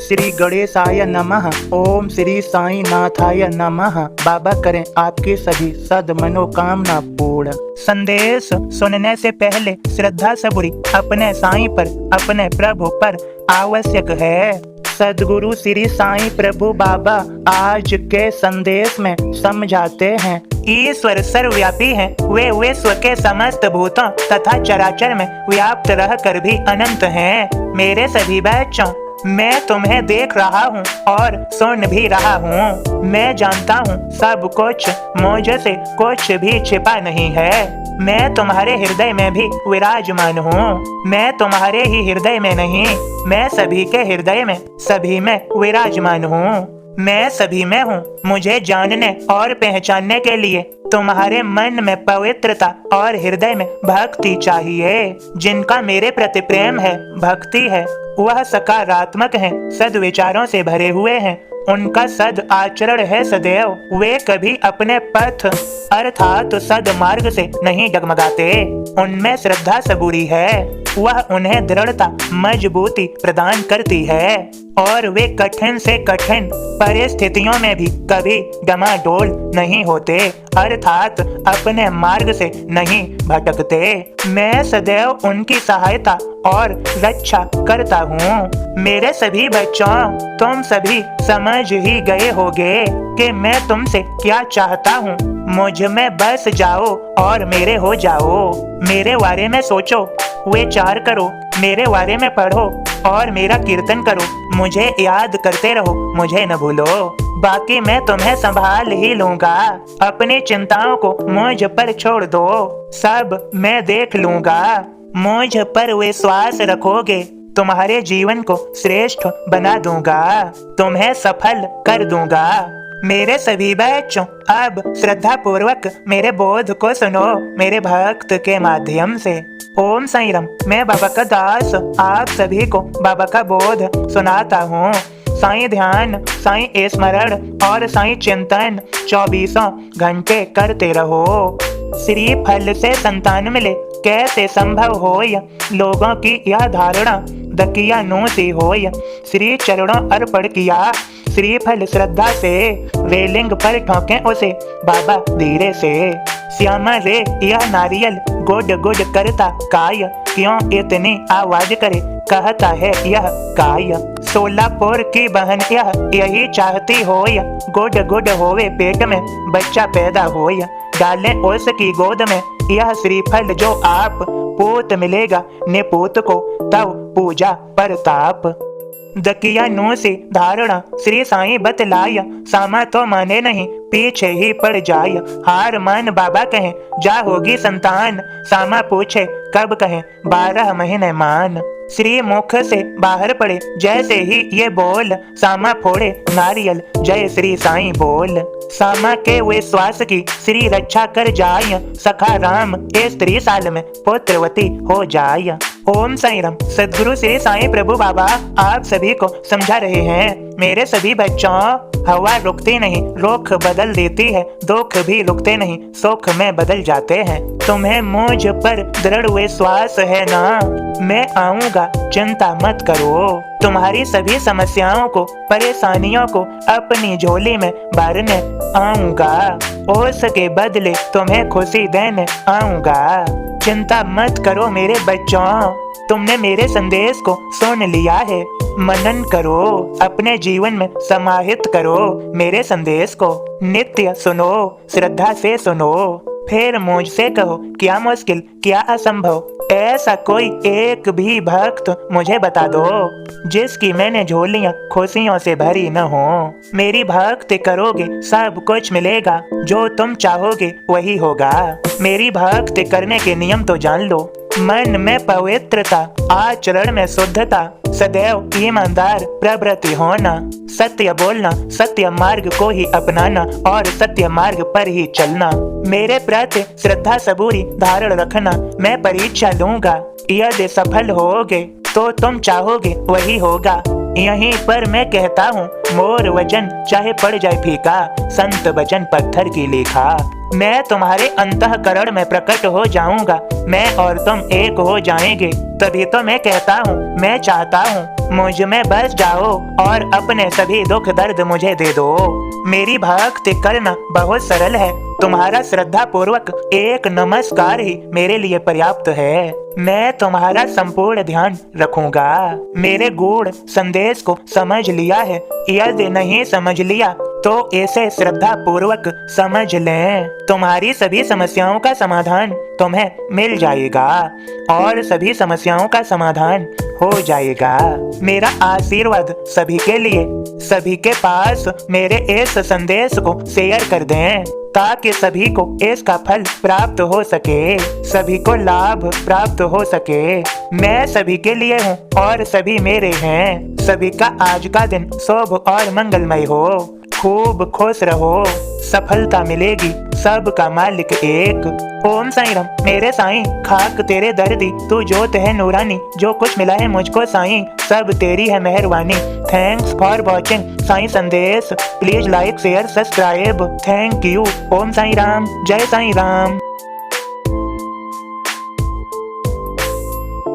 श्री गणेशाय नमः। ओम श्री साईं नाथाय नमः। बाबा करें आपकी सभी सद मनोकामना पूर्ण। संदेश सुनने से पहले श्रद्धा सबूरी अपने साईं पर, अपने प्रभु पर आवश्यक है। सदगुरु श्री साईं प्रभु बाबा आज के संदेश में समझाते हैं, ईश्वर सर्वव्यापी है। वे विश्व के समस्त भूतों तथा चराचर में व्याप्त रहकर भी अनंत हैं। मेरे सभी बच्चों, मैं तुम्हें देख रहा हूँ और सुन भी रहा हूँ। मैं जानता हूँ सब कुछ, मुझसे कुछ भी छिपा नहीं है। मैं तुम्हारे हृदय में भी विराजमान हूँ। मैं तुम्हारे ही हृदय में नहीं, मैं सभी के हृदय में, सभी में विराजमान हूँ। मैं सभी में हूँ। मुझे जानने और पहचानने के लिए तुम्हारे मन में पवित्रता और हृदय में भक्ति चाहिए। जिनका मेरे प्रति प्रेम है, भक्ति है, वह सकारात्मक हैं, सद्विचारों से भरे हुए हैं। उनका सद आचरण है सदैव। वे कभी अपने पथ अर्थात सद मार्ग से नहीं डगमगाते। उनमें श्रद्धा सबूरी है। वह उन्हें दृढ़ता, मजबूती प्रदान करती है और वे कठिन से कठिन परिस्थितियों में भी कभी डमाडोल नहीं होते, अर्थात अपने मार्ग से नहीं भटकते। मैं सदैव उनकी सहायता और रक्षा करता हूँ। मेरे सभी बच्चों, तुम सभी समझ ही गए होगे कि मैं तुमसे क्या चाहता हूँ। मुझ में बस जाओ और मेरे हो जाओ। मेरे बारे में सोचो, विचार करो, मेरे बारे में पढ़ो और मेरा कीर्तन करो। मुझे याद करते रहो, मुझे न भूलो। बाकी मैं तुम्हें संभाल ही लूंगा। अपनी चिंताओं को मुझ पर छोड़ दो, सब मैं देख लूंगा। मुझ पर विश्वास रखोगे, तुम्हारे जीवन को श्रेष्ठ बना दूंगा, तुम्हें सफल कर दूंगा। मेरे सभी बच्चों, अब श्रद्धा पूर्वक मेरे बोध को सुनो मेरे भक्त के माध्यम से। ओम साईं राम। मैं बाबा का दास आप सभी को बाबा का बोध सुनाता हूँ। साईं ध्यान, साईं स्मरण और साईं चिंतन 24 घंटे करते रहो। श्री फल से संतान मिले कैसे संभव होय, लोगों की यह धारणा दकिया नो से होय। श्री चरणों अर्पण किया श्री फल श्रद्धा से, रेलिंग पर ठोके उसे बाबा धीरे से। श्यामा रे यह नारियल गुड गुड करता काय, क्यों इतनी आवाज करे कहता है यह काय। सोलापुर की बहन यह यही चाहती होय, गुड गुड होवे पेट में बच्चा पैदा होय। डाले उसकी गोद में यह श्रीफल जो आप, पूत मिलेगा निपूत को तब पूजा परताप। दकिया नो से धारणा श्री साईं बतलाय, सामा तो माने नहीं पीछे ही पड़ जाय। हार मान बाबा कहें जा होगी संतान, सामा पूछे कब कहें 12 महीने मान। श्री मुख से बाहर पड़े जैसे ही ये बोल, सामा फोड़े नारियल जय श्री साईं बोल। सामा के विश्वास की श्री रक्षा कर जाय, सखा राम ए स्त्री साल में पुत्रवती हो जाय। ओम साईं राम। सदगुरु श्री साईं प्रभु बाबा आप सभी को समझा रहे हैं। मेरे सभी बच्चों, हवा रुकती नहीं, रुख बदल देती है, दुख भी रुकते नहीं, सुख में बदल जाते हैं। तुम्हें मुझ पर दृढ़ विश्वास है ना? मैं आऊंगा, चिंता मत करो। तुम्हारी सभी समस्याओं को, परेशानियों को अपनी झोली में भरने आऊंगा, उसके बदले तुम्हें खुशी देने आऊंगा। चिंता मत करो मेरे बच्चों, तुमने मेरे संदेश को सुन लिया है। मनन करो, अपने जीवन में समाहित करो मेरे संदेश को। नित्य सुनो, श्रद्धा से सुनो, फिर मुझसे कहो क्या मुश्किल, क्या असंभव। ऐसा कोई एक भी भक्त मुझे बता दो जिसकी मैंने झोलियां खुशियों से भरी न हो। मेरी भक्ति करोगे सब कुछ मिलेगा, जो तुम चाहोगे वही होगा। मेरी भक्ति करने के नियम तो जान लो। मन में पवित्रता, आचरण में शुद्धता, सदैव ईमानदार प्रवृत्ति होना, सत्य बोलना, सत्य मार्ग को ही अपनाना और सत्य मार्ग पर ही चलना। मेरे प्रति श्रद्धा सबूरी धारण रखना। मैं परीक्षा लूंगा, यदि सफल होगे तो तुम चाहोगे वही होगा। यहीं पर मैं कहता हूँ, मोर वजन चाहे पड़ जाए फीका, संत वचन पत्थर की लेखा। मैं तुम्हारे अंतःकरण में प्रकट हो जाऊंगा, मैं और तुम एक हो जाएंगे। तभी तो मैं कहता हूँ, मैं चाहता हूँ मुझ में बस जाओ और अपने सभी दुख दर्द मुझे दे दो। मेरी भक्ति करना बहुत सरल है, तुम्हारा श्रद्धा पूर्वक एक नमस्कार ही मेरे लिए पर्याप्त है। मैं तुम्हारा संपूर्ण ध्यान रखूंगा। मेरे गूढ़ संदेश को समझ लिया है? यदि नहीं समझ लिया तो इसे श्रद्धा पूर्वक समझ लें। तुम्हारी सभी समस्याओं का समाधान तुम्हें मिल जाएगा और सभी समस्याओं का समाधान हो जाएगा। मेरा आशीर्वाद सभी के लिए, सभी के पास मेरे इस संदेश को शेयर कर दें ताकि सभी को इसका फल प्राप्त हो सके, सभी को लाभ प्राप्त हो सके। मैं सभी के लिए हूँ और सभी मेरे हैं। सभी का आज का दिन शुभ और मंगलमय हो। खूब खुश रहो, सफलता मिलेगी, सबका मालिक एक। ओम साईं राम। मेरे साईं खाक तेरे दर्दी, तू जोत है नूरानी, जो कुछ मिला है मुझको साईं सब तेरी है मेहरबानी। Thanks for watching Sai Sandesh. Please like share subscribe. Thank you. Om Sai Ram. जय साईं राम।